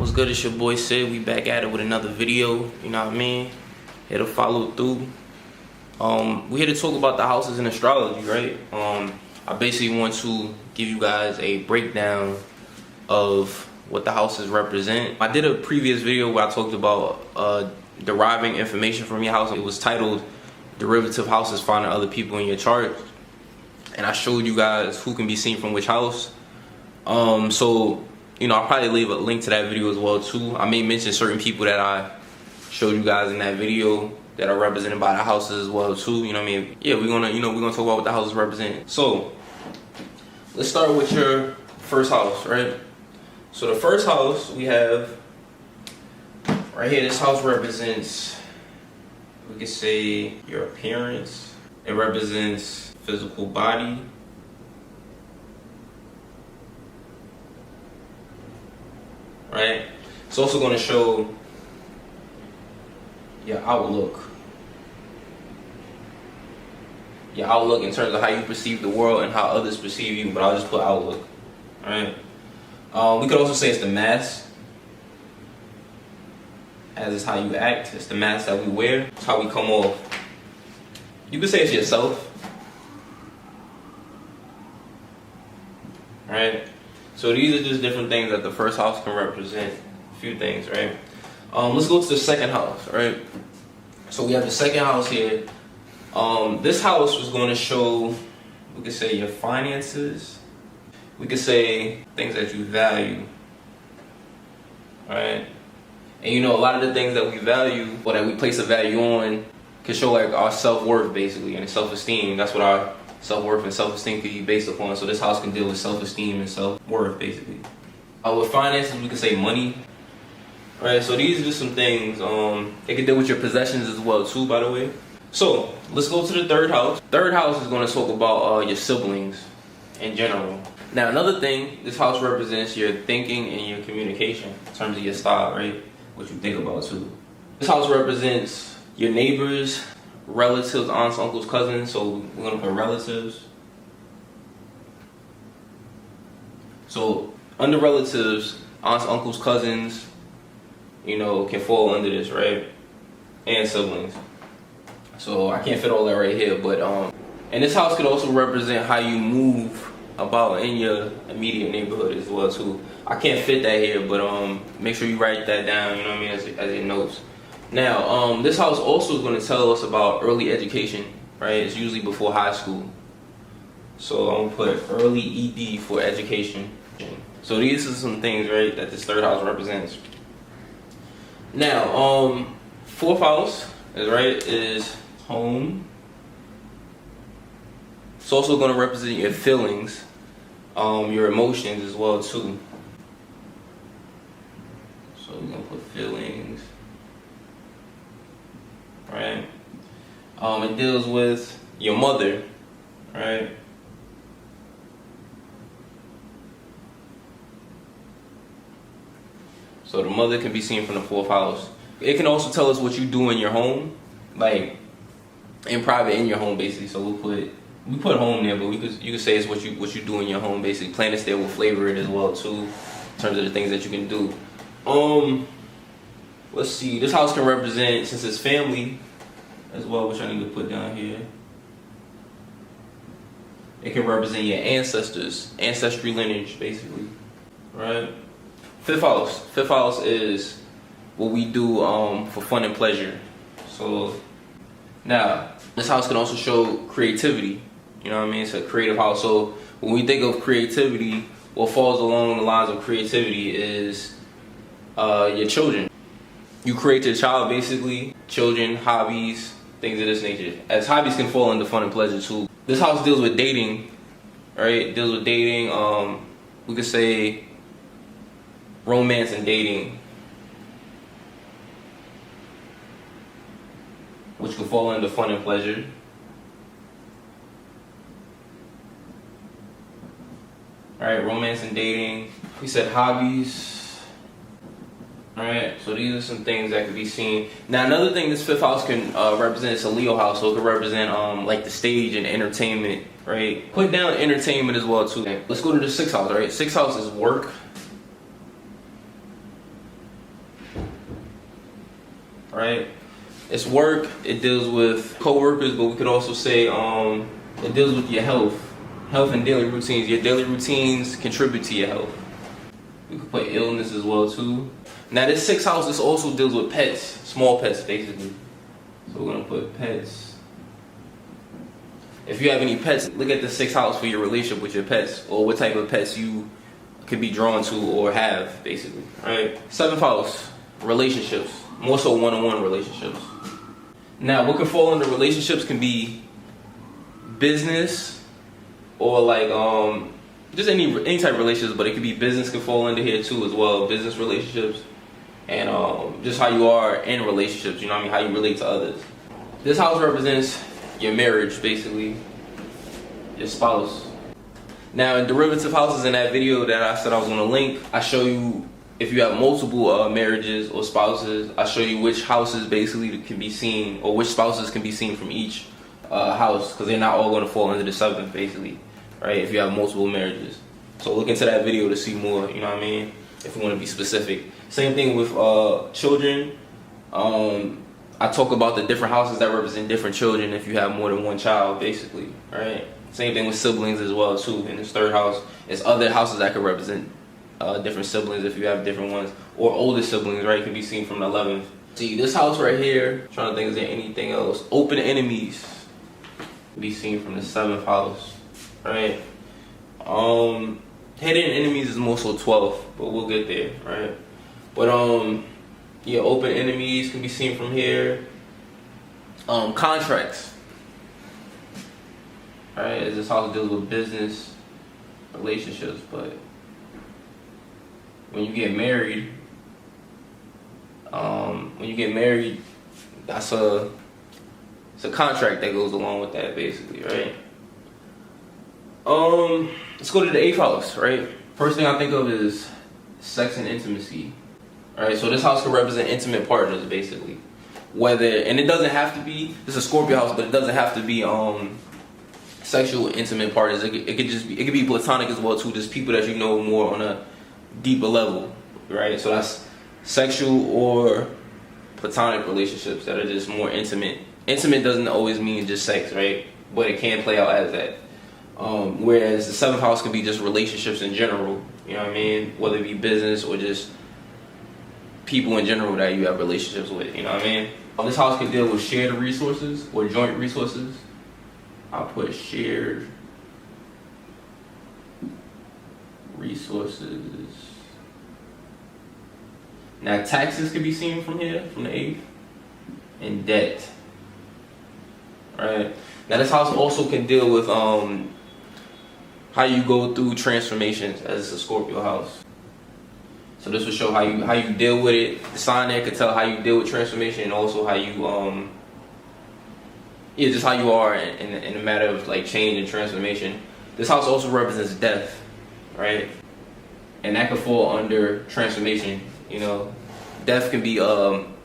What's good? It's your boy Sid. We back at it with another video. You know what I mean? Here to follow through. We're here to talk about the houses in astrology, right? I basically want to give you guys a breakdown of what the houses represent. I did a previous video where I talked about deriving information from your house. It was titled Derivative Houses Finding Other People in Your Chart. And I showed you guys who can be seen from which house. So, you know, I'll probably leave a link to that video as well too. I may mention certain people that I showed you guys in that video that are represented by the houses as well too. You know what I mean? Yeah, we're gonna talk about what the houses represent. So let's start with your first house, right? So the first house we have right here, this house represents, we could say, your appearance. It represents physical body. Right? It's also going to show your outlook. Your outlook in terms of how you perceive the world and how others perceive you, but I'll just put outlook. Alright? We could also say it's the mask. As is how you act. It's the mask that we wear. It's how we come off. You could say it's yourself. Alright? So these are just different things that the first house can represent. A few things, right? Let's go to the second house, right? So we have the second house here. This house was going to show, we could say, your finances. We could say things that you value, right? And you know, a lot of the things that we value, or that we place a value on, can show like our self-worth, basically, and self-esteem. That's what our self-worth and self-esteem can be based upon. So this house can deal with self-esteem and self-worth, basically. With finances, we can say money. Alright, so these are just some things. It can deal with your possessions as well too, by the way. So let's go to the third house. Third house is going to talk about your siblings in general. Now another thing, this house represents your thinking and your communication in terms of your style, right? What you think about too. This house represents your neighbors, relatives, aunts, uncles, cousins. So we're going to put relatives. So under relatives, aunts, uncles, cousins, you know, can fall under this, right? And siblings. So I can't fit all that right here, but and this house could also represent how you move about in your immediate neighborhood as well too. I can't fit that here, but make sure you write that down, you know what I mean, as your notes. Now, this house also is going to tell us about early education, right? It's usually before high school. So I'm going to put early ED for education. So these are some things, right, that this third house represents. Now, fourth house is home. It's also going to represent your feelings, your emotions as well too. So we're going to put feelings. Right? It deals with your mother, right? So the mother can be seen from the fourth house. It can also tell us what you do in your home, like in private in your home, basically. So we put home there, but you could say it's what you do in your home, basically. Planets there will flavor it as well too, in terms of the things that you can do. Let's see. This house can represent, since it's family as well, which I need to put down here. It can represent your ancestors, ancestry lineage, basically. Right? Fifth house. Fifth house is what we do for fun and pleasure. So now this house can also show creativity. You know what I mean? It's a creative house. So when we think of creativity, what falls along the lines of creativity is your children. You create your child, basically. Children, hobbies, things of this nature. As hobbies can fall into fun and pleasure too. This house deals with dating, right? It deals with dating. We could say romance and dating, which could fall into fun and pleasure. Alright, romance and dating. We said hobbies. Alright, so these are some things that could be seen. Now another thing this fifth house can represent is a Leo house, so it could represent like the stage and entertainment, right? Put down entertainment as well too. Let's go to the sixth house, right? Sixth house is work. right? It's work. It deals with co-workers, but we could also say it deals with your health and daily routines. Your daily routines contribute to your health. We could put illness as well too. Now this sixth house, this also deals with pets, small pets basically. So we're gonna put pets. If you have any pets, look at the sixth house for your relationship with your pets, or what type of pets you could be drawn to or have, basically. Right? Seventh house, relationships, more so one-on-one relationships. Now, what can fall under relationships can be business, or like just any type of relationships, but it could be business can fall under here too as well. Business relationships, and just how you are in relationships. You know what I mean? How you relate to others. This house represents your marriage, basically, your spouse. Now, in derivative houses, in that video that I said I was gonna link, I show you if you have multiple marriages or spouses. I show you which houses basically can be seen, or which spouses can be seen from each house, because they're not all gonna fall into the seventh, basically, right? If you have multiple marriages. So look into that video to see more. You know what I mean? If you want to be specific. Same thing with children. I talk about the different houses that represent different children if you have more than one child, basically, right? Same thing with siblings as well, too. In this third house, it's other houses that could represent different siblings if you have different ones, or older siblings, right? Can be seen from the 11th. See, this house right here, I'm trying to think, is there anything else? Open enemies can be seen from the 7th house, right? Hidden enemies is more so 12th, but we'll get there, right? But yeah, open enemies can be seen from here. Contracts. Alright, as this house deals with business, relationships, but when you get married, it's a contract that goes along with that, basically, right? Let's go to the 8th house, right? First thing I think of is sex and intimacy. Alright, so this house could represent intimate partners, basically. And it doesn't have to be, this is a Scorpio house, but it doesn't have to be sexual intimate partners. It could be platonic as well too, just people that you know more on a deeper level, right? So that's sexual or platonic relationships that are just more intimate. Intimate doesn't always mean just sex, right? But it can play out as that. Whereas the 7th house could be just relationships in general, you know what I mean? Whether it be business or just people in general that you have relationships with, you know what I mean? This house could deal with shared resources or joint resources. I'll put shared resources. Now taxes could be seen from here, from the 8th, and debt. Right? Now this house also can deal with how you go through transformations, as it's a Scorpio house. So this will show how you deal with it. The sign there could tell how you deal with transformation, and also how you just how you are in a matter of like change and transformation. This house also represents death, right? And that could fall under transformation. You know, death can be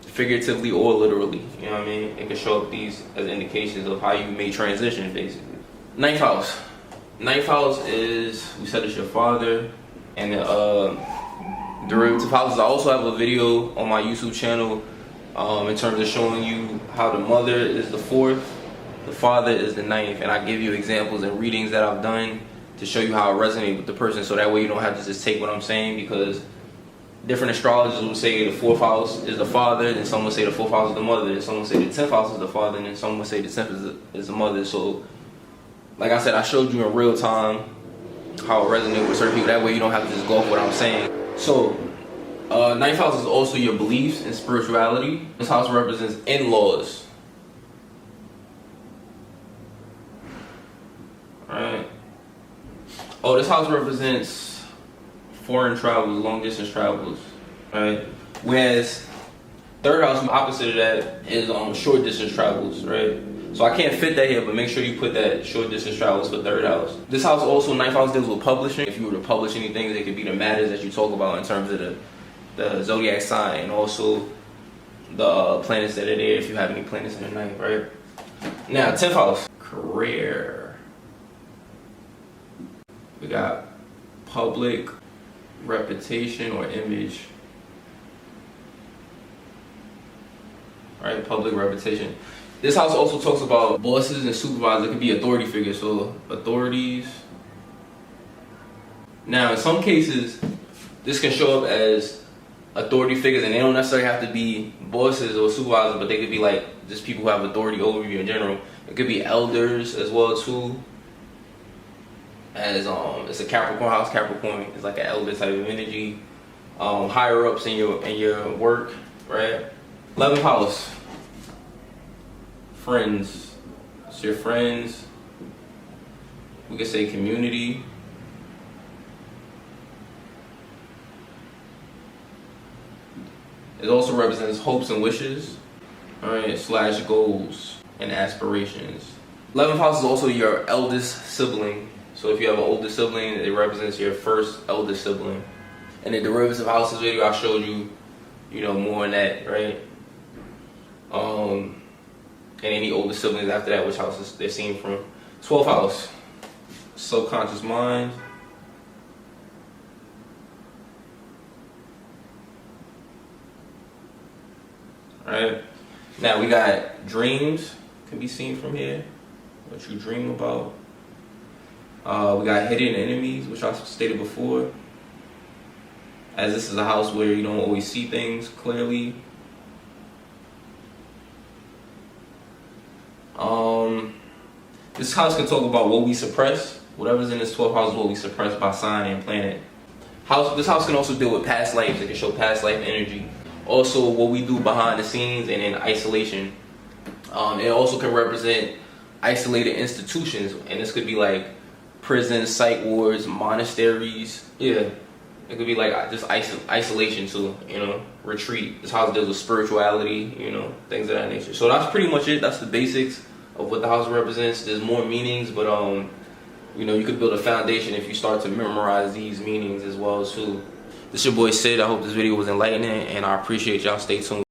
figuratively or literally. You know what I mean? It can show up these as indications of how you may transition, basically. 9th house. 9th house is, we said, it's your father, and the derivative houses. I also have a video on my YouTube channel in terms of showing you how the mother is the 4th, the father is the 9th, and I give you examples and readings that I've done to show you how it resonates with the person, so that way you don't have to just take what I'm saying, because different astrologers will say the 4th house is the father, then some will say the 4th house is the mother, then some will say the 10th house is the father, and then some will say the 10th is the mother. So like I said, I showed you in real time how it resonates with certain people. That way you don't have to just go off what I'm saying. So 9th house is also your beliefs and spirituality. This house represents in-laws. Alright. Oh, this house represents foreign travels, long distance travels. Right? Whereas 3rd house, opposite of that, is short distance travels, right? So I can't fit that here, but make sure you put that short distance travels for 3rd house. This house also, 9th house, deals with publishing. If you were to publish anything, it could be the matters that you talk about in terms of the zodiac sign, and also the planets that are there, if you have any planets in the 9th, right? Now, 10th house, career. We got public reputation or image. right? Public reputation. This house also talks about bosses and supervisors. It could be authority figures, so authorities. Now, in some cases, this can show up as authority figures, and they don't necessarily have to be bosses or supervisors, but they could be like just people who have authority over you in general. It could be elders as well too. As it's a Capricorn house. Capricorn is like an elder type of energy. Higher ups in your work, right? 11th house. Friends. It's your friends. We could say community. It also represents hopes and wishes, alright, / goals and aspirations. 11th house is also your eldest sibling. So if you have an older sibling, it represents your first eldest sibling. In the derivative houses video, I showed you, more on that, right? And any older siblings after that, which houses they're seen from. 12th house, subconscious mind. Alright, now we got dreams, can be seen from here, what you dream about. We got hidden enemies, which I stated before, as this is a house where you don't always see things clearly. This house can talk about what we suppress. Whatever's in this 12th house is what we suppress by sign and planet. This house can also deal with past lives. It can show past life energy. Also, what we do behind the scenes and in isolation. It also can represent isolated institutions, and this could be like prisons, psych wards, monasteries. Yeah, it could be like just isolation too. Retreat. This house deals with spirituality. Things of that nature. So that's pretty much it. That's the basics of what the house represents. There's more meanings, but you could build a foundation if you start to memorize these meanings as well too. This your boy Sid. I hope this video was enlightening, and I appreciate y'all. Stay tuned.